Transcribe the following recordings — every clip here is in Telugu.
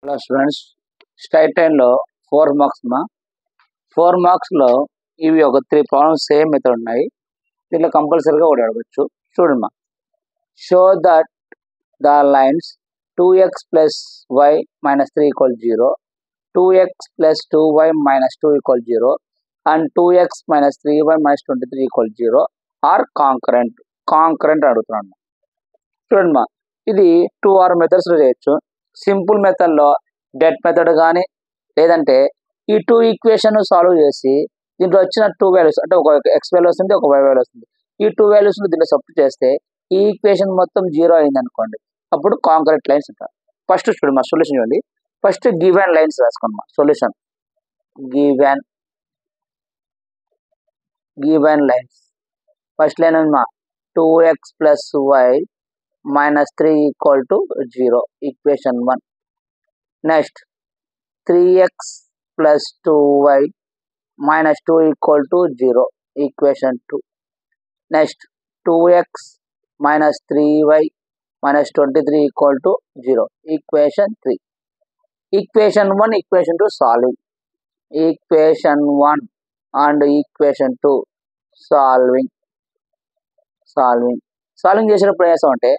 హలో స్టూడెంట్స్, స్ట్రైట్ లైన్లో 4 మార్క్స్ మా 4 మార్క్స్లో ఇవి ఒక 3 ప్రాబ్లమ్స్ సేమ్ మెథడ్ ఉన్నాయి. దీంట్లో కంపల్సరీగా ఒకటి అడగచ్చు. చూడమ్మా, show that the lines 2x plus y minus 3 equal 0, 2x plus 2y minus 2 equal 0 and 2x minus 3y minus 23 equal 0 are concurrent అడుగుతున్నాను. చూడమ్మా, ఇది 2 మెథడ్స్లో చేయొచ్చు. సింపుల్ మెథడ్లో డెట్ మెథడ్ కానీ, లేదంటే ఈ 2 ఈక్వేషన్ సాల్వ్ చేసి దీంట్లో వచ్చిన 2 వాల్యూస్ అంటే ఒక ఎక్స్ వాల్యూ వస్తుంది, ఒక వై వాల్యూ వస్తుంది. ఈ 2 వాల్యూస్ను దీంట్లో సబ్స్టిట్యూట్ చేస్తే ఈ ఈక్వేషన్ మొత్తం 0 అయింది అనుకోండి, అప్పుడు కాంక్రీట్ లైన్స్ ఉంటారు. ఫస్ట్ చూడమ్మా, సొల్యూషన్ చూడండి. ఫస్ట్ గివెన్ లైన్స్ రాసుకోండి. Solution given lines. First line అమ్మా 2x plus y minus 3 equal to 0, equation 1. Next 3x plus 2y minus 2 equal to 0, equation 2. Next 2x minus 3y minus 23 equal to 0, equation 3. Equation 1, equation 2 solving. Equation 1 and equation 2 solving చేసినప్పుడు ఏం చేస్తామంటే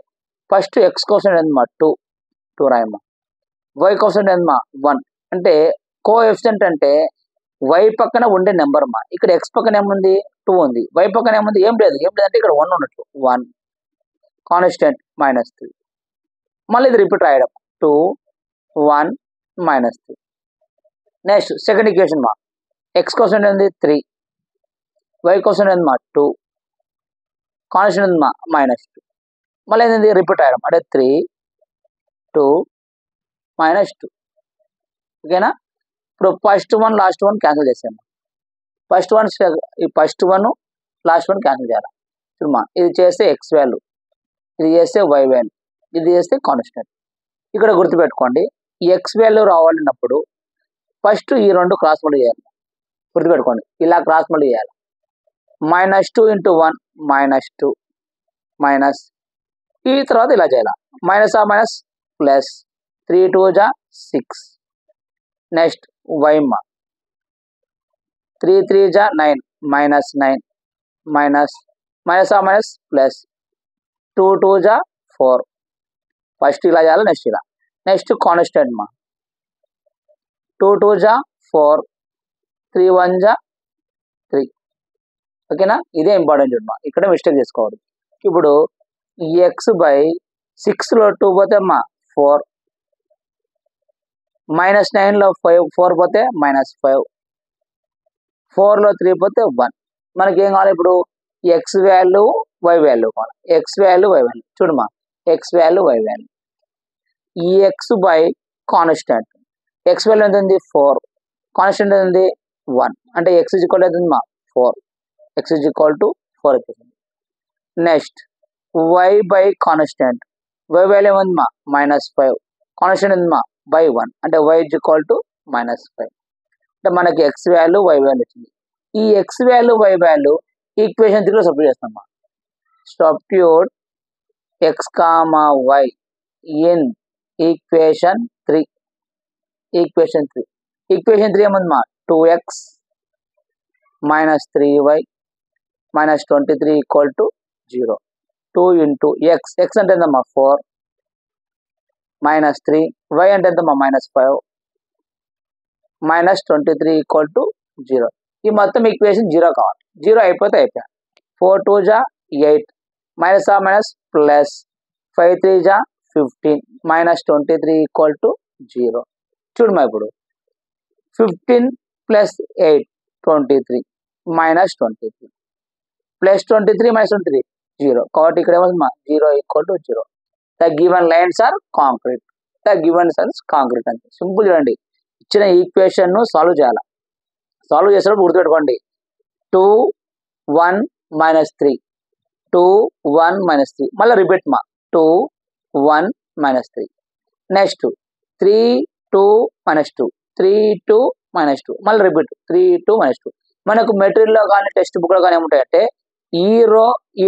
ఫస్ట్ ఎక్స్ కోసం ఏందమ్మా 2 రాయమ్మా, వై కోసం ఏందమ్మా 1. అంటే కోఎఫిషియంట్ అంటే వై పక్కన ఉండే నెంబర్ అమ్మా. ఇక్కడ ఎక్స్ పక్కన ఏముంది 2 ఉంది, వై పక్కన ఏముంది ఏం లేదు అంటే ఇక్కడ 1 ఉన్నట్లు 1 కాన్స్టెంట్ మైనస్ 3. మళ్ళీ ఇది రిపీట్ రాయడం 2 1 మైనస్ 3. నెక్స్ట్ సెకండ్ ఈక్వేషన్ మా ఎక్స్ కోసం ఏంది 3, వై కోసం ఏందమ్మా 2, కాన్స్టెంట్ ఏందమ్మా మైనస్ 2. మళ్ళీ ఏంటంటే రిపీట్ అయ్యడం అంటే 3 2 మైనస్ 2. ఓకేనా? ఇప్పుడు ఫస్ట్ 1 లాస్ట్ 1 క్యాన్సిల్ చేసాము. ఫస్ట్ 1 లాస్ట్ 1 క్యాన్సిల్ చేయాలి. చూడమ్మా, ఇది చేస్తే ఎక్స్ వాల్యూ, ఇది చేస్తే వై వాల్యూ, ఇది చేస్తే కాన్స్టెంట్. ఇక్కడ గుర్తుపెట్టుకోండి, ఈ ఎక్స్ వాల్యూ రావాలన్నప్పుడు ఫస్ట్ ఈ 2 క్రాస్ మల్టీ చేయాలి. గుర్తుపెట్టుకోండి, ఇలా క్రాస్ మల్టీ చేయాలి. -2 × 1 -2 మైనస్, ఈ తర్వాత ఇలా చేయాలి మైనస్ ప్లస్ 3 2 6. నెక్స్ట్ వైమ్మా 3 3 9 -9 మైనస్ ప్లస్ 2 2 4. ఫస్ట్ ఇలా చేయాలి, నెక్స్ట్ ఇలా. నెక్స్ట్ కాన్స్టెంట్ మా 2 2 4 3 1 3. ఓకేనా? ఇదే ఇంపార్టెంట్ చూడమ్మా, ఇక్కడ మిస్టేక్ చేసుకోవద్దు. ఇప్పుడు ఎక్స్ బై 6లో 2 పోతే అమ్మా 4, -9లో 4 పోతే -5, 4లో 3 పోతే 1. మనకి ఏం కావాలి ఇప్పుడు? ఎక్స్ వాల్యూ వై వాల్యూ కావాలి. ఎక్స్ వాల్యూ వై వాల్యూ చూడమ్మా, ఎక్స్ వాల్యూ వై వాల్యూ. ఈ X by constant, X value ఎంత ఉంది 4, కాన్స్టెంట్ ఎంత ఉంది 1, అంటే ఎక్స్ ఈజ్ ఈక్వల్ ఎంత ఉందమ్మా 4, ఎక్స్ ఈజ్ ఈక్వల్ టు 4 అయిపోతుంది. Next y by constant, y value ఏముందమ్మా -5, కాన్స్టెంట్ ఉందమ్మా బై 1, అంటే y ఈజ్ ఈక్వల్ టు -5. అంటే మనకి ఎక్స్ వాల్యూ వై వాల్యూ వచ్చింది. ఈ x value y value equation 3లో సబ్స్టిట్యూట్ చేస్తామా. Substitute x comma y in equation 3. Equation 3 ఏముందమ్మా 2x - 3y - 23 equal to 0. 2 × x అంటే ఎంతమ్మా 4 -3, y అంటే ఎంతమ్మా -5 -23 ఈక్వల్ టు 0. ఈ మొత్తం ఈక్వేషన్ 0 కావాలి. 0 అయిపోతే అయిపోయా. 4 2 8 ప్లస్ 5 3 15 -23 ఈక్వల్ టు 0. చూడమ్మా, ఇప్పుడు 15 ప్లస్ 8 23 -23 ప్లస్ 23 -23 0. కాబట్టి ఇక్కడ ఏమవుతుందమ్మా 0 equal to 0. The given lines are concrete. అంటే సింపుల్ చూడండి, ఇచ్చిన ఈక్వేషన్ ను సాల్వ్ చేయాలి. సాల్వ్ చేసేటప్పుడు గుర్తుపెట్టుకోండి 2 1 -3 2 1 -3, మళ్ళీ రిపీట్ మా 2 1 -3. నెక్స్ట్ 3 2 -2 3 2 -2, మళ్ళీ రిపీట్ 3 2 -2. మనకు మెటీరియల్లో కానీ టెక్స్ట్ బుక్లో కానీ ఏముంటాయంటే ఈ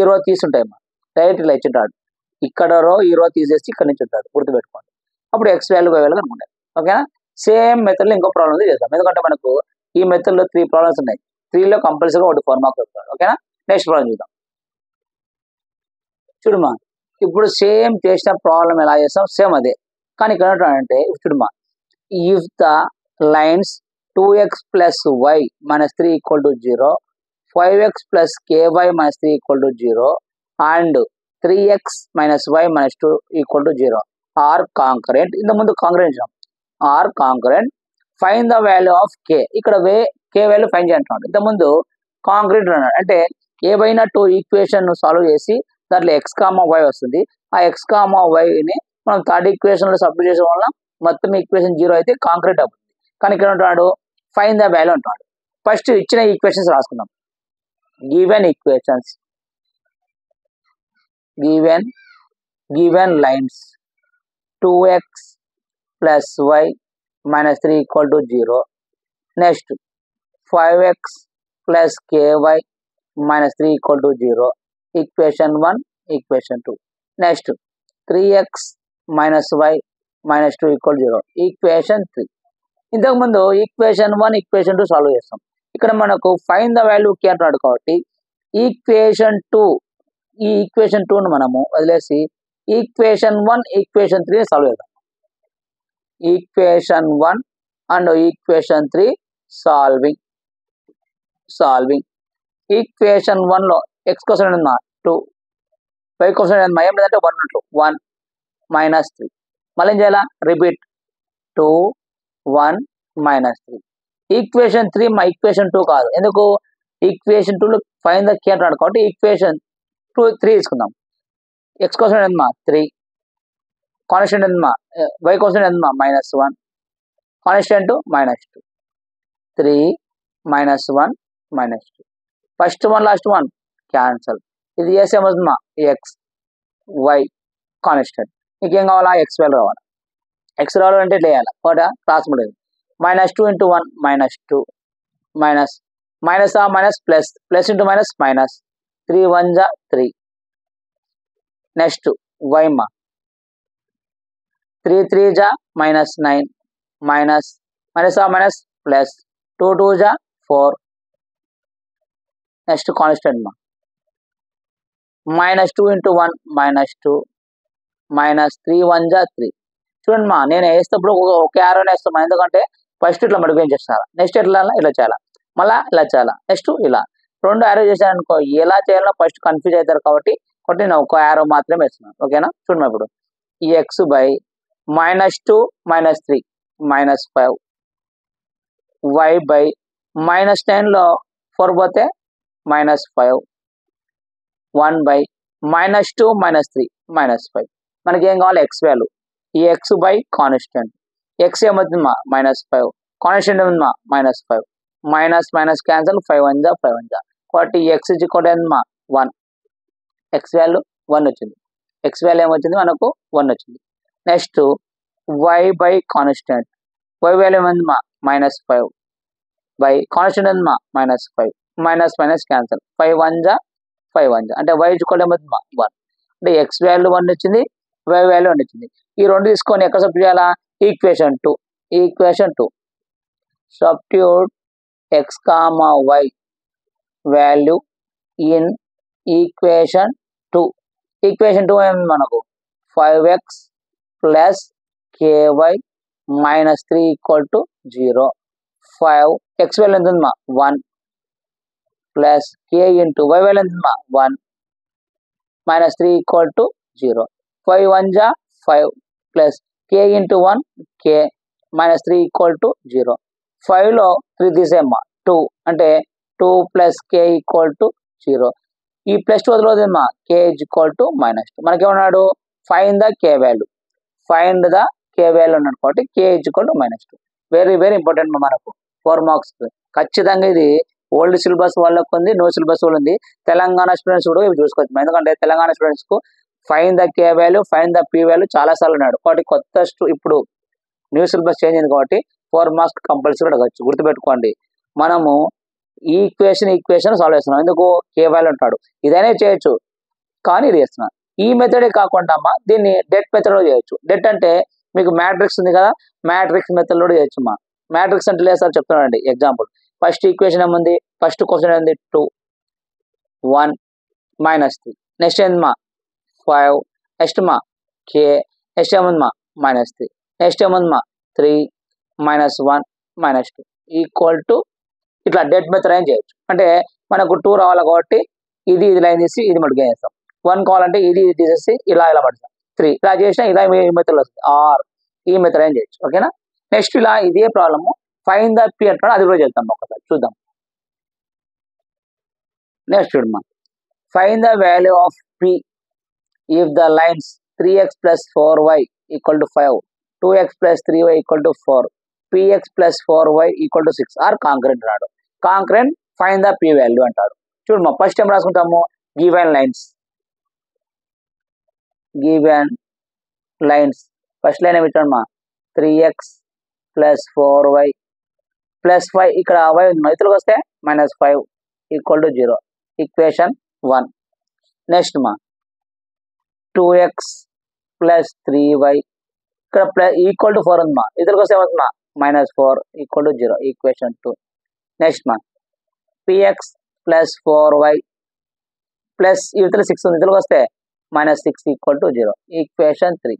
రో తీసుంటాయమ్మా. డైరెక్ట్ ఇలా ఇచ్చింటాడు, ఇక్కడ ఈ రో తీసేసి ఇక్కడ నుంచి ఉంటాడు. గుర్తుపెట్టుకోండి. అప్పుడు ఎక్స్ వాల్యూ వై వాల్యూ అనుకుంటారు. ఓకేనా. సేమ్ మెథడ్లో ఇంకో ప్రాబ్లం చేద్దాం, ఎందుకంటే మనకు ఈ మెథడ్లో 3 ప్రాబ్లమ్స్ ఉన్నాయి. 3లో కంపల్సరీగా ఒకటి 4 మార్క్స్ వస్తాడు. ఓకేనా. నెక్స్ట్ ప్రాబ్లం చూద్దాం. చూడమా, ఇప్పుడు సేమ్ చేసిన ప్రాబ్లం ఎలా చేస్తాం, సేమ్ అదే. కానీ ఇక్కడ అంటే చూడమా, if the lines 2x plus y minus 3 equal to 0, 5x plus ky minus 3 equal to 0 and 3x minus y minus 2 equal to 0 are concurrent. ఇంత ముందు concurrent are concurrent, find the value of k. ఇక్కడ k వాల్యూ ఫైండ్ చేయంటున్నాడు. ఇంత ముందు కాంకరెంట్ అన్నాడు అంటే ఏవైనా 2 ఈక్వేషన్ సాల్వ్ చేసి దాంట్లో x, y వస్తుంది. ఆ x, yని మనం థర్డ్ ఈక్వేషన్ లో సబ్స్టిట్యూట్ చేసే వల్ల మొత్తం ఈక్వేషన్ 0 అయితే కాంకరెంట్ అవుతుంది. కానీ ఇక్కడ అంటున్నాడు ఫైండ్ ద వాల్యూ అంటున్నాడు. ఫస్ట్ ఇచ్చిన ఈక్వేషన్స్ రాసుకుందాం. Given equations, given lines 2x plus y minus 3 equal to 0. Next 5x plus ky minus 3 equal to 0. Equation 1, equation 2. Next 3x minus y minus 2 equal to 0. Equation 3. ఇంతకు ముందు ఈక్వేషన్ 1, ఈక్వేషన్ 2 సాల్వ్ చేస్తాం. ఇక్కడ మనకు ఫైండ్ ద వాల్యూ k అంటున్నాడు కాబట్టి ఈక్వేషన్ 2, ఈ ఈక్వేషన్ 2ను మనము వదిలేసి ఈక్వేషన్ 1, ఈక్వేషన్ 3 సాల్వ్ చేద్దాం. Equation 1 and equation 3 solving. Equation 1లో x కోసం ఏంటన్నా 2, y కోసం ఏంటన్నా ఏం లేదంటే 1 ఉన్నట్లు 1 minus 3. మళ్ళీ ఏం చేయాలా, రిపీట్ 2 1 minus 3. ఈక్వేషన్ 3 మా ఈక్వేషన్ 2 కాదు, ఎందుకు ఈక్వేషన్ 2లో ఫైండ్ ద k అంటున్నాడు కాబట్టి ఈక్వేషన్ 3 తీసుకుందాం. x కోసం ఏంటన్నా 3, కాన్స్టెంట్ ఎంతమా, y కోసం ఎంతమా -1, కాన్స్టెంట్ -2, 3 -1 -2. First 1 last 1 cancel. ఇది ఏమవుతుందమ్మా, x y కాన్స్టెంట్. ఇంకేం కావాలా, x వాల్యూ రావాలి. x రావాలంటే ఇట్లా వేయాలి, ఒకట క్లాస్ ఉండేది. -2 × 1 -2, మైనస్ ప్లస్ ఇంటూ మైనస్ 3 1 జా 3. నెక్స్ట్ y మా 3 3 జా -9, మైనస్ ప్లస్ 2 2 జా 4. నెక్స్ట్ కాన్స్టెంట్ మా -2 × 1 -2, -3 1 జా 3. చూడండి మా, నేను వేసేటప్పుడు ఒక యారో వేస్తామా, ఎందుకంటే ఫస్ట్ ఇట్లా మడిపోయి చేస్తాను, నెక్స్ట్ ఇట్లా చేయాలా, మళ్ళీ ఇలా చేయాలా, నెక్స్ట్ ఇలా 2 యారో చేశాను అనుకో, ఎలా చేయాలో ఫస్ట్ కన్ఫ్యూజ్ అవుతారు కాబట్టి నేను ఒక యారో మాత్రమే వేస్తున్నాను. ఓకేనా. చూడండి ఇప్పుడు ఈ x బై -2 -3 -5, y బై -10లో 4 పోతే -5, 1 బై -2 -3 -5. మనకి ఏం కావాలి, x వాల్యూ. ఈ x బై కాన్స్టెంట్, x ఏమవుతుందమ్మా -5, కాన్స్టెంట్ ఏమవుతుందమ్మా -5, మైనస్ క్యాన్సల్, 5 1 జా 5 1 జా. కాబట్టి x ఏంటమ్మా 1, x వాల్యూ 1 వచ్చింది. x వాల్యూ ఏమొచ్చింది మనకు 1 వచ్చింది. Next y by constant, y value ఏమవుతుందమ్మా -5 బై కాన్స్టెంట్ ఏమవుతుందమ్మా -5, మైనస్ క్యాన్సల్, 5 1 జా 5 1 జా, అంటే y ఏమవుతుందమ్మా 1. అంటే x వాల్యూ 1 వచ్చింది, y వాల్యూ 1 వచ్చింది. ఈ రెండు తీసుకొని ఎక్కడ సబ్స్టిట్యూట్ చేయాలా, equation 2. Substitute x, y value in equation 2. Equation 2 ఏమి మనకు 5x plus ky -3 = 0. 5 x value ఎంత ఉందమ్మా 1 plus k into y value ఎంత ఉందమ్మా 1 -3 = 0. 5 1 జా 5 ప్లస్ k ఇంటూ 1 k -3 = 0. 5లో 3 తీసేమ్మా 2, అంటే 2 ప్లస్ k = 0. ఈ ప్లస్ 2 వదిలేదమ్మా, k = -2. మనకేమన్నాడు, ఫైండ్ ద k వాల్యూ. అన్నాడు కాబట్టి k = -2. వెరీ వెరీ ఇంపార్టెంట్ మనకు 4 మార్క్స్. ఖచ్చితంగా ఇది ఓల్డ్ సిలబస్ వాళ్ళకు ఉంది, న్యూ సిలబస్ వాళ్ళు ఉంది. తెలంగాణ స్టూడెంట్స్ కూడా ఇవి చూసుకోవచ్చు, ఎందుకంటే తెలంగాణ స్టూడెంట్స్ కు find the k value, find the p value చాలా సార్లు ఉన్నాడు. కాబట్టి కొత్త ఇప్పుడు న్యూ సిలబస్ చేంజ్ అయింది కాబట్టి 4 మార్క్స్ కంపల్సరీ అడగచ్చు. గుర్తుపెట్టుకోండి, మనము ఈక్వేషన్ సాల్వ్ చేస్తున్నాం. ఎందుకు, k వాల్యూ ఉంటాడు. ఇదైనా చేయొచ్చు, కానీ ఇది చేస్తున్నాం. ఈ మెథడే కాకుండా అమ్మా దీన్ని డెట్ మెథడ్ లో చేయొచ్చు. డెట్ అంటే మీకు మ్యాట్రిక్స్ ఉంది కదా, మ్యాట్రిక్స్ మెథడ్ కూడా చేయొచ్చు మా. మ్యాట్రిక్స్ అంటే లేదు సార్ చెప్తున్నానండి ఎగ్జాంపుల్. ఫస్ట్ ఈక్వేషన్ ఏముంది, ఫస్ట్ క్వశ్చన్ ఏంది 2 1 -3. నెక్స్ట్ ఏంది మా 5. నెక్స్ట్ మా k. నెక్స్ట్ ఏముంది మా -3. నెక్స్ట్ ఏముంది మా 3 -1 -2 ఈక్వల్ టు ఇట్లా డెట్ మెథడ్ అని చేయొచ్చు. అంటే మనకు 2 రావాలి కాబట్టి ఇది లైన్ తీసి ఇది మటుకు చేస్తాం. 1 కావాలంటే ఇది తీసేసి ఇలా పడతాం. 3 ఇలా చేసినా ఇలా ఈ మెథడ్ వస్తుంది. ఆర్ ఈ మెథడ్ అని చేయొచ్చు. ఓకేనా. నెక్స్ట్ ఇలా ఇదే ప్రాబ్లము ఫైండ్ ద పి అంటున్నాడు, అది కూడా చేద్దాం ఒకసారి చూద్దాం. నెక్స్ట్ చూడమ్మా, find the value of P if the lines 3x + 4y = 5, 2x + 3y = 4, px + 4y = 6 are concurrent అన్నాడు. Concurrent find the P value అంటాడు. చూడమ్మా, ఫస్ట్ ఏం రాసుకుంటాము, గివెన్ లైన్స్ ఫస్ట్ లైన్ ఏమి ఇచ్చాడమ్మా 3x + 4y + 5, ఇక్కడ y ఇతరులకు వస్తే -5 = 0 ఈక్వేషన్ 1. నెక్స్ట్ మా 2x + 3y ఇక్కడ = 4 ఉందమ్మా, ఇతరులకు వస్తే ఏమవుతుందమ్మా -4 = 0 ఈక్వేషన్ 2. నెక్స్ట్ మా px + 4y ప్లస్ ఇవతల 6 ఉంది, ఇతరులకు వస్తే -6 = 0 equation 3.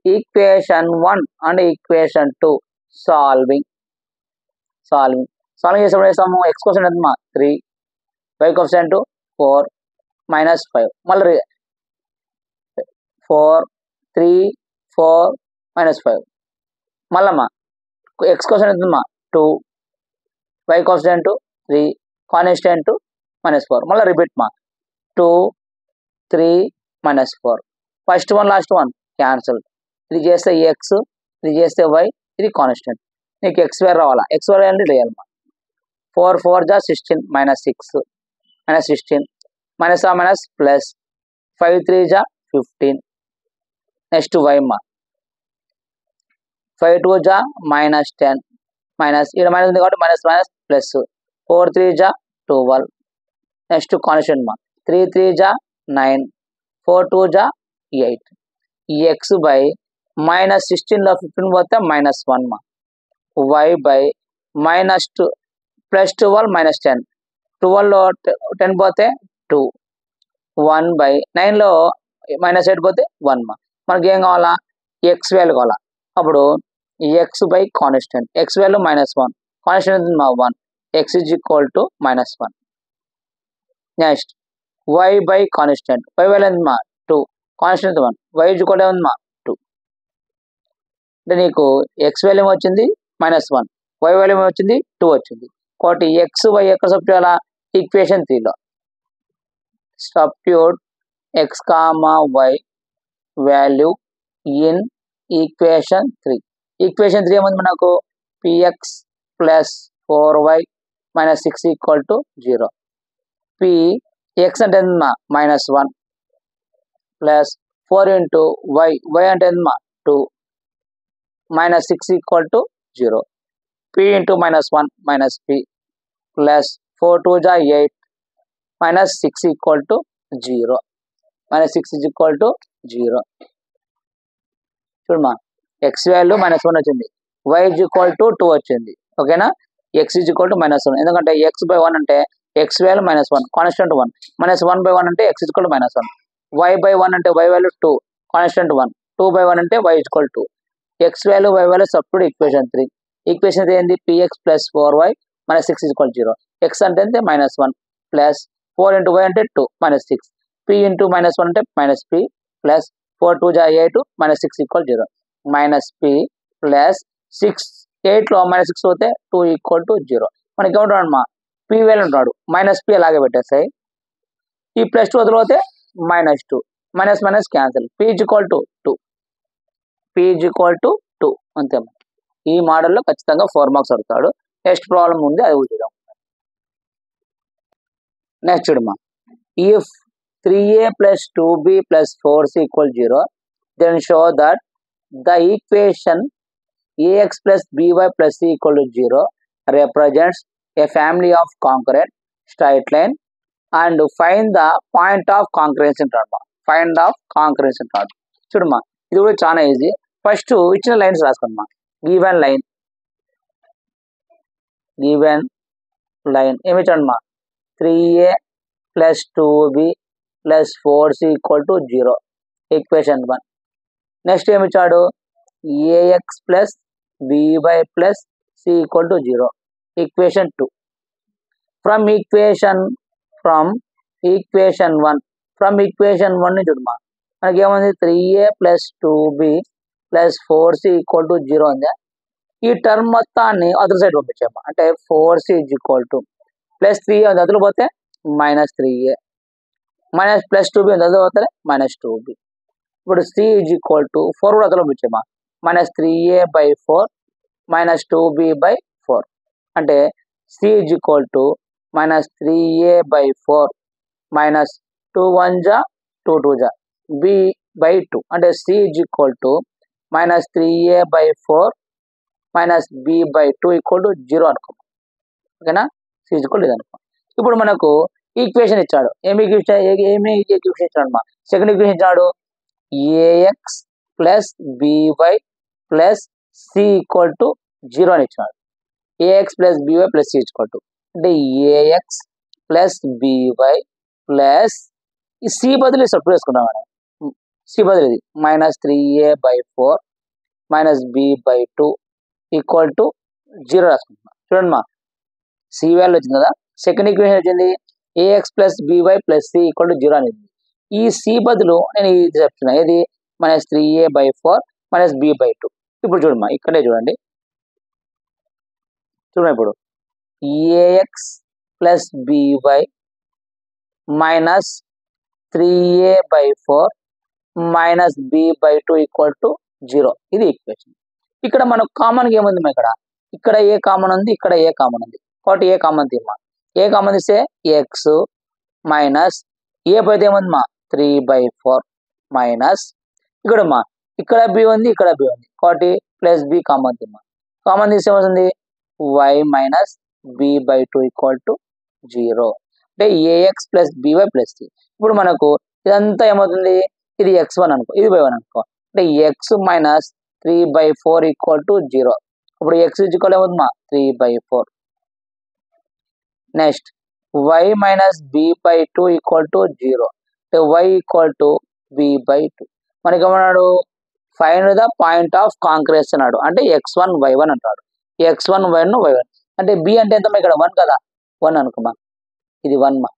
Equation 1 and equation 2 solving చేసేప్పుడు వేస్తాము. ఎక్స్ క్వశ్చన్ ఎంతమా 3, y కోఎఫిషియంట్ 4 -5, మళ్ళీ 4 3 4 -5, మళ్ళమ్మా ఎక్స్ క్వశ్చన్ ఎంతమా 2, y కోఎఫిషియంట్ 3 కాన్స్టెంట్ -4, మళ్ళీ రిపీట్ మా 2 3 -4. First one last one cancel. ఇది చేస్తే ఎక్స్, ఇది చేస్తే వై, ఇది కాన్స్టెంట్. నీకు ఎక్స్ వేర్ రావాలా, ఎక్స్ వేర్ అంటే రియల్ మా 4 4 = 16 -6 -16 -+ ప్లస్ 5 3 = 15. నెక్స్ట్ వై మా 5 2 = -10 మైనస్ ఇక్కడ మైనస్ ఉంది కాబట్టి మైనస్ ప్లస్ 4 3 = 12. నెక్స్ట్ కాన్స్టెంట్ మా 3 3 = 9 4 2 = 8. ఈ ఎక్స్ బై -16లో 15 పోతే -1 మా, y బై -2 ప్లస్ 12 -10, 12లో 10 పోతే 2, 1 బై 9లో -8 పోతే 1 మా. మనకి ఏం కావాలా, ఎక్స్ వాల్యూ కావాలా. అప్పుడు X by constant, X value -1, constant మా 1, X = -1. Next y by constant, y value ఎంత మా 2, కాన్స్టెంట్ 1, y = మా 2. అంటే నీకు ఎక్స్ వాల్యూ వచ్చింది -1, y వాల్యూ వచ్చింది 2 వచ్చింది. కాబట్టి ఎక్స్ వై ఎక్కడ సబ్స్టిట్యూట్ చేయాలా, ఈక్వేషన్ 3లో substitute x comma y value in equation 3. Equation 3 ఏముంది మనకు, px + 4y - 6 = 0. px అంటే ఎంత -1 ప్లస్ 4 × y, y అంటే ఎంత 2 -6 = 0. p × -1 - p plus 4 2 = 8 -6 = 0. -6 = 0. చూడమ్మా, ఎక్స్ వాల్యూ -1 వచ్చింది, y = 2 వచ్చింది. ఓకేనా. x = -1 ఎందుకంటే x బై 1 అంటే ఎక్స్ వాల్యూ -1, కాన్స్టెంట్ 1, -1 బై 1 అంటే x = -1, y బై 1 అంటే y వాల్యూ 2, కాన్స్టెంట్ 1, 2 బై 1 అంటే y = 2. X value y value substitute equation 3. Equation 3 ఏంది, px + 4y - 6 = 0. x అంటే -1 ప్లస్ 4 × y అంటే 2 -6, p × -1 అంటే -p ప్లస్ 4 2 = 8 -6 = 0. -p ప్లస్ 6 8లో -6 పోతే 2 = 0. మనకి ఏమంటాడు అమ్మా, p వాల్యూ ఉంటాడు, -p అలాగే పెట్టేస్తాయి. ఈ +2 వదిలిపోతే -2, మైనస్ క్యాన్సిల్, p = 2, p = 2 అంతే. ఈ మోడల్లో ఖచ్చితంగా 4 మార్క్స్ అడుగుతాడు. నెక్స్ట్ ప్రాబ్లం ఉంది, అది చూద్దాం. నెక్స్ట్ చూడమ్మా, if 3a + 2b + 4c = 0, then show that the equation ax + by + c = 0 represents a family of concurrent straight line and find the point of concurrence అంటాడు. ఫైండ్ ఆఫ్ కాంకరెన్స్ అంటాడు. చూడమ్మా, ఇది కూడా చాలా ఈజీ. ఫస్ట్ ఇచ్చిన లైన్స్ రాసుకుందాం. గివెన్ లైన్ ఏమి ఇచ్చాడు మా 3a + 2b + 4c = 0 equation 1. Next ఏమి ఇచ్చాడు ax + by + c = 0 equation 2. From equation 1 నుంచి చూడమా మనకి ఏముంది 3a + 2b + 4c = 0 ఉంది. ఈ టర్మ్ మొత్తాన్ని అదర్ సైడ్ పంపించాము అంటే 4c = +3a ఉంది అదులు పోతే -3a +2b ఉంది అదులు పోతే -2b. ఇప్పుడు c = 4 కూడా అదులు పంపించామా -3a/4 -2b/4 అంటే c = -3a/4 -2 1 2 2 b/2 అంటే c = -3a/4 -b/2 = 0 అనుకో. ఓకేనా c = ఇది అనుకో. ఇప్పుడు మనకు ఈక్వేషన్ ఇచ్చాడు. ఏమి ఈక్వేషన్ ఇచ్చాడు అమ్మా సెకండ్ ఈక్వేషన్ ఇచ్చాడు ax + by + c = 0 అని ఇచ్చాడు. ax + by + c = అంటే ax + by + c బదులు సబ్స్టిట్యూట్ చేసుకున్నాం మనం. c బదులు ఇది -3a/4 -b/2 = 0 రాసుకుంటున్నాం. చూడండి మా c వాల్యూ వచ్చింది కదా. సెకండ్ ఈక్వేషన్ వచ్చింది ax + by + c = 0 అనేది. ఈ c బదులు నేను ఇది చెప్తున్నా ఏది -3a/4 -b/2. ఇప్పుడు చూడమ్మా ఇక్కడే చూడండి ఇప్పుడు ax + by -3a/4 -b/2 = 0 ఇది ఈక్వేషన్. ఇక్కడ మనకు కామన్ ఏముంది ఇక్కడ ఏ కామన్ ఉంది ఇక్కడ ఏ కామన్ ఉంది కాబట్టి ఏ కామన్ తీమ్మా ఏ కామన్ తీస్తే x మైనస్ ఏ పోతే ఏముంది మా 3/4 మైనస్ ఇక్కడ b ఉంది ఇక్కడ b ఉంది కాబట్టి ప్లస్ b కామన్ తీమ్మా కామన్ తీస్తే ఏమవుతుంది y -b/2 = 0 అంటే ax + by + c. ఇప్పుడు మనకు ఇదంతా ఏమవుతుంది ఇది x1 అనుకో ఇది y1 అనుకో అంటే x - 3/4 = 0. ఇప్పుడు x ఏమవుతుందా 3/4. నెక్స్ట్ y - b/2 = 0 అంటే y = b/2. మనకి ఏమన్నాడు ఫైండ్ ద పాయింట్ ఆఫ్ కాంక్రీస్ అన్నాడు అంటే x1 y1 అంటాడు. x1 y1 y1 అంటే b అంటే ఎంత ఇక్కడ 1 కదా 1 అనుకున్నా ఇది 1 మా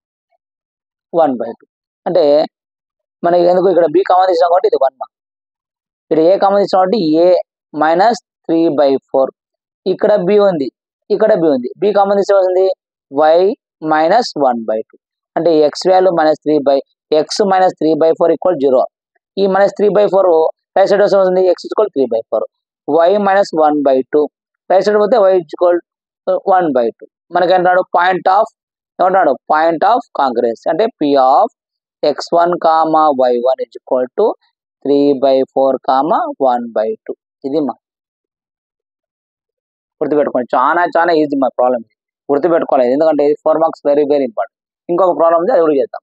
1/2 అంటే మనకి ఎందుకు ఇక్కడ b కామన్ తీసాం కాబట్టి ఇది 1 మా ఇక్కడ a కామన్ తీసాం కాబట్టి a -3/4 ఇక్కడ b ఉంది ఇక్కడ b ఉంది b కామన్ తీసే వస్తుంది y -1/2 అంటే x వాల్యూ x -3/4 = 0. ఈ -3/4 రైట్ సైడ్ వస్తుంది x = 3/4 y -1/2 రైట్ సైడ్ పోతే y = 1/2. మనకి అంటాడు పాయింట్ ఆఫ్ కాంక్రీస్ అంటే p ఆఫ్ x1, y1 = 3/4, 1/2. ఇది మా గుర్తుపెట్టుకోండి చాలా ఈజీ మా ప్రాబ్లం గుర్తుపెట్టుకోలేదు ఎందుకంటే 4 మార్క్స్ వెరీ ఇంపార్టెంట్. ఇంకొక ప్రాబ్లం ఉంది అది కూడా చేద్దాం.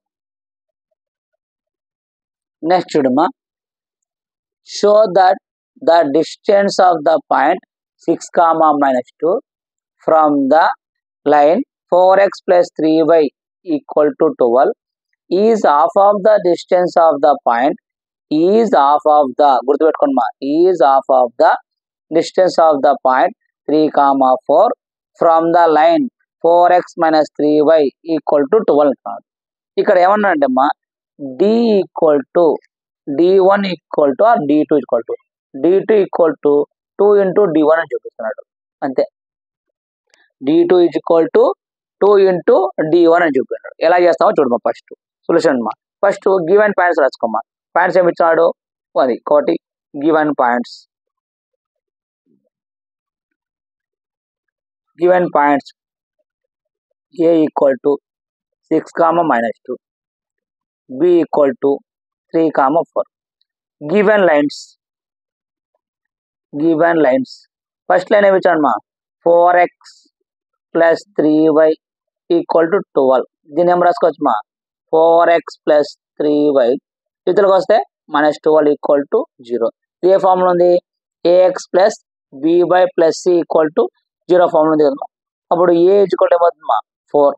నెక్స్ట్ చూడమ్మా show that the distance of the point 6, -2 from the line 4x + 3y = 12 is half of the distance of the point గుర్తుపెట్టుకోండి మా is half of the distance of the point 3, 4 from the line 4x - 3y = 12. ఇక్కడ ఏమన్నా అంటే అమ్మా d = d1 or d2 = 2 × d1 అని చూపిస్తున్నాడు అంతే. d2 = 2 × d1 అని చూపిస్తున్నాడు. ఎలా చేస్తామో చూడమ్మా ఫస్ట్ సొల్యూషన్ మా ఫస్ట్ గివెన్ పాయింట్స్ రాసుకోమ్మా పాయింట్స్ ఏమి ఇచ్చాడు అది ఒకటి given points a = 6, -2 b = 3, 4 given lines first line ఏమి ఇచ్చాడు మా 4x + 3y = 12 దీన్ని ఏం రాసుకోవచ్చు మా 4x + 3y ఇతరులకు వస్తే -12 = 0. ఏ ఫార్ములా ఉంది a x plus b by plus C equal to 0 formula ఉంది కదమ్మా. అప్పుడు ఏ ఈక్వల్ ఏమవుతుందమ్మా 4,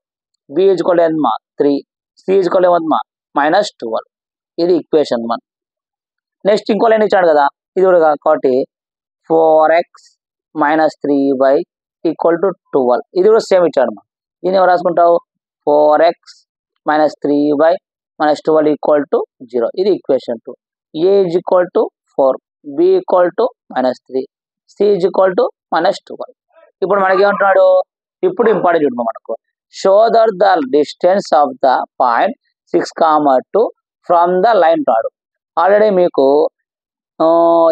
బి ఈక్వల్ ఏమవుతుందమ్మా 3, సి ఈక్వల్ ఏమవుతుందమ్మా -12. ఇది ఈక్వేషన్ 1. నెక్స్ట్ ఇంకో లైన్ ఇచ్చాడు కదా, ఇది కూడా కాబట్టి 4x - 3y ఈక్వల్ టు 12. ఇది కూడా సేమ్ ఇచ్చాడు అమ్మా. దీన్ని ఎవరు రాసుకుంటావు 4x - 3y - 12 ఈక్వల్ టు 0. ఇది equation 2. A equal to 4, B equal to -3, C equal to -12. ఇప్పుడు మనకి ఏమంటున్నాడు, ఇప్పుడు ఇంపార్టెంట్ చూడమా మనకు, show that the distance of the point 6, 2 from the line రాడు. ఆల్రెడీ మీకు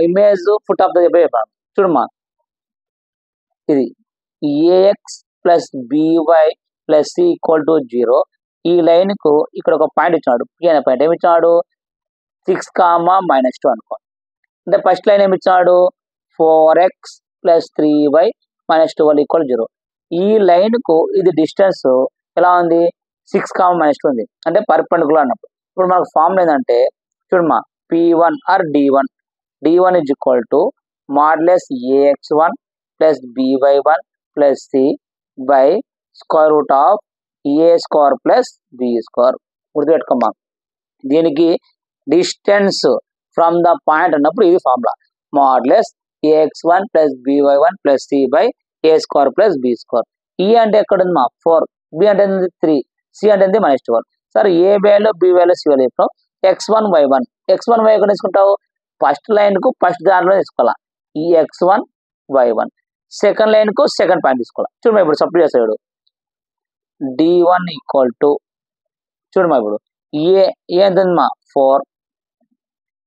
ఇమేజ్ ఫుట్ ఆఫ్ ద చెప్పాను చూడమ్మా. ఇది A X plus B Y plus C equal to 0. ఈ లైన్ కు ఇక్కడ ఒక పాయింట్ ఇచ్చాడు, పి అనే పాయింట్ ఏమి ఇచ్చాడు 6, -2 అనుకో. అంటే ఫస్ట్ లైన్ ఏమి ఇచ్చాడు 4x + 3y - 12 ఈక్వల్ 0. ఈ లైన్ కు ఇది డిస్టెన్స్ ఎలా ఉంది 6, -2 ఉంది, అంటే పర్పెండిక్యులర్ అన్నప్పుడు. ఇప్పుడు మనకు ఫార్ములా ఏంటంటే చూడమ్మా, P1 or D1 is equal to modulus AX1 plus BY1 plus C by square root of A square plus B square. గుర్తుపెట్టుకోమ్మా, దీనికి డిస్టెన్స్ ఫ్రమ్ ద పాయింట్ అన్నప్పుడు ఇది formula modulus AX1 plus BY1 plus C by A square plus B square. E అంటే ఎక్కడ ఉంది మా 4, B అంటే 3, C అంటే -12. సరే a value b value c value చెప్పాం. x1 y1 ఎక్కడ తీసుకుంటావు ఫస్ట్ లైన్ కు ఫస్ట్ దాంట్లో తీసుకోవాలా, ఈ x1 y1. సెకండ్ లైన్ కు సెకండ్ పాయింట్ తీసుకోవాలి. చూడమా ఇప్పుడు సబ్స్టిట్యూట్ చేస్తాడు D1 ఈక్వల్ టు చూడమా ఇప్పుడు ఏ ఎంత ఉందమ్మా 4,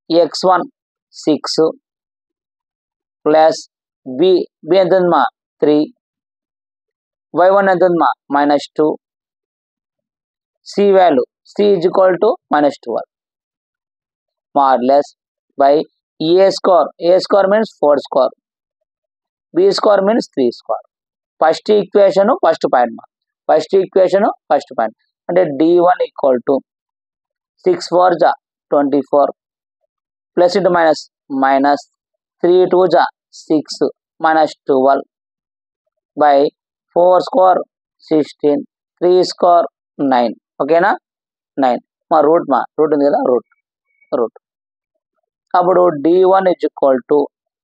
x1 6 ప్లస్ బి ఎంత ఉందమ్మా 3, y1 ఎంత ఉందమ్మా -2, C value C is equal to -12 modulus by a square means 4 square, b square means 3 square. First equation first point మా, ఫస్ట్ ఈక్వేషన్ ఫస్ట్ పాయింట్ అంటే D1 ఈక్వల్ టు 6 4 జా 24 ప్లస్ ఇంటూ మైనస్ మైనస్ 3 2 జా 6 -12 బై 4 స్క్వేర్ 16, 3 స్క్వేర్ 9. ఓకేనా 9 మా రూట్ ఉంది కదా రూట్. అప్పుడు D1 is equal to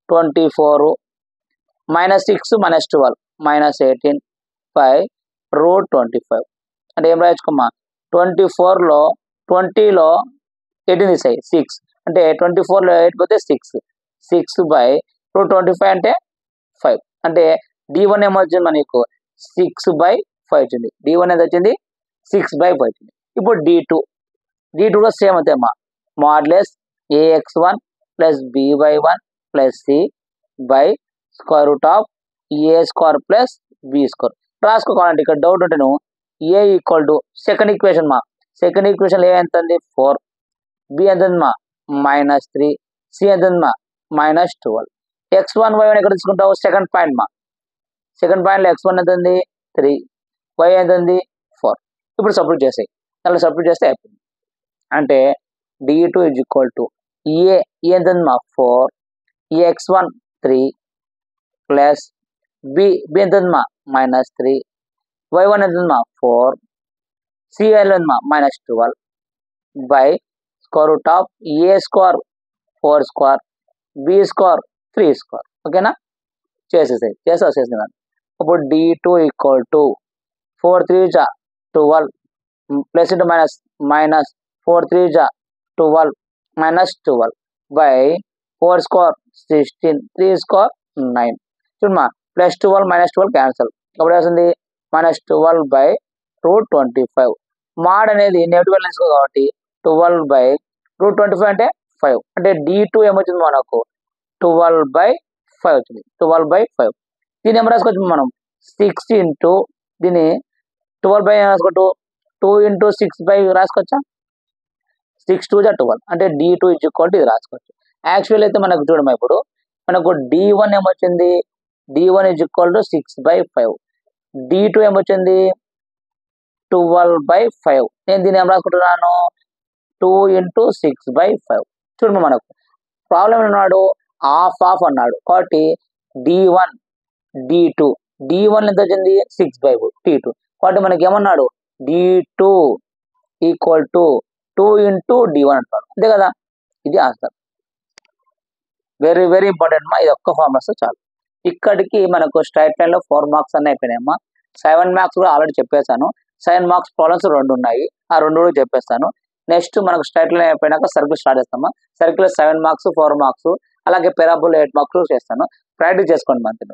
24 -6 -12 -18 by √25. అంటే ఏం రాయొచ్చుకోమ్మా 24లో 20లో 18 తీసాయి 6, అంటే 24లో 8 పోతే 6 by √25 అంటే 5. అంటే D1 ఏమొచ్చింది మనకు 6/5 వచ్చింది. D1 ఎంత వచ్చింది 6/5 వచ్చింది. ఇప్పుడు D2 కూడా same అవుతాయమ్మా, modulus AX1 plus BY1 plus C by square root of A square plus B square. రాసుకోవాలంటే ఇక్కడ డౌట్ ఉంటే నువ్వు A equal to second equation మా, సెకండ్ ఈక్వేషన్ ఏ ఎంత ఉంది 4, B ఎంత ఉంది మా -3, C ఎంత ఉంది మా -12. x1 y1 ఎక్కడ తీసుకుంటావు సెకండ్ పాయింట్ మా, సెకండ్ పాయింట్లో x1 ఎంత ఉంది 3, y ఎంత ఉంది 4. ఇప్పుడు సబ్స్టిట్యూట్ చేసాయి, దాంట్లో సబ్స్టిట్యూట్ చేస్తే అయిపోయింది. అంటే D2 is equal to ఏ ఎంత ఉంది మా 4, x1 3 ప్లస్ బి ఎంత ఉంది మా -3, y1 ఎంత ఉంది మా 4, సి వాల్యూ ఉంది మా -12 by square root of A square 4 square, B square 3 square. ఓకేనా చేసేసింది. ఇప్పుడు D2 ఈక్వల్ టు 4 3 జా 12 ప్లస్ ఇంటూ మైనస్ 4 3 జా 12 -12 బై 4 స్క్వేర్ 16, 3 స్క్వేర్ 9. చూడమ్మా +12 -12 క్యాన్సల్, అప్పుడు వస్తుంది -12 బై √25. మాడ్ అనేది నెగిటివ్ వాల్యూస్ కాబట్టి 12 బై √25 అంటే 5. అంటే D2 ఏమొచ్చింది మనకు 12/5 వచ్చింది, 12/5. దీన్ని ఏం రాసుకోవచ్చు మనం 6 ఇంటూ దీన్ని 12 రాసుకోవచ్చు 2 ఇంటూ 6 రాసుకోవచ్చా 6 2 12. అంటే D2 is equal to ఇది రాసుకోవచ్చు. యాక్చువల్ అయితే మనకు చూడమ్మా ఇప్పుడు మనకు D1 ఏమొచ్చింది D1 is equal to 6/5, D2 ఏమొచ్చింది 12/5. నేను దీన్ని ఏం రాసుకుంటున్నాను 2 ఇంటూ 6/5. చూడమ్మా మనకు ప్రాబ్లం ఉన్నాడు హాఫ్ ఆఫ్ అన్నాడు కాబట్టి D1 D2 D1 ఎంత వచ్చింది 6/2 T2 కాబట్టి మనకి ఏమన్నాడు D2 equal to 2 into D1 అంటాడు అంతే కదా ఇది ఆన్సర్ వెరీ వెరీ ఇంపార్టెంట్ మా ఇది ఒక్క ఫార్ములాస్ చాలు ఇక్కడికి మనకు స్ట్రైట్ లైన్ లో 4 మార్క్స్ అన్నీ అయిపోయినాయమ్మా 7 మార్క్స్ కూడా ఆల్రెడీ చెప్పేశాను 7 మార్క్స్ ప్రాబ్లమ్స్ 2 ఉన్నాయి ఆ 2 కూడా చెప్పేస్తాను నెక్స్ట్ మనకు స్ట్రైట్ లైన్ అయిపోయినాక సర్కిల్ స్టార్ట్ చేస్తామా సర్కిల్ 7 మార్క్స్ 4 మార్క్స్ అలాగే పెరాబోలా 8 మార్క్స్ చేస్తాను ప్రాక్టీస్ చేసుకోండి మంత్రి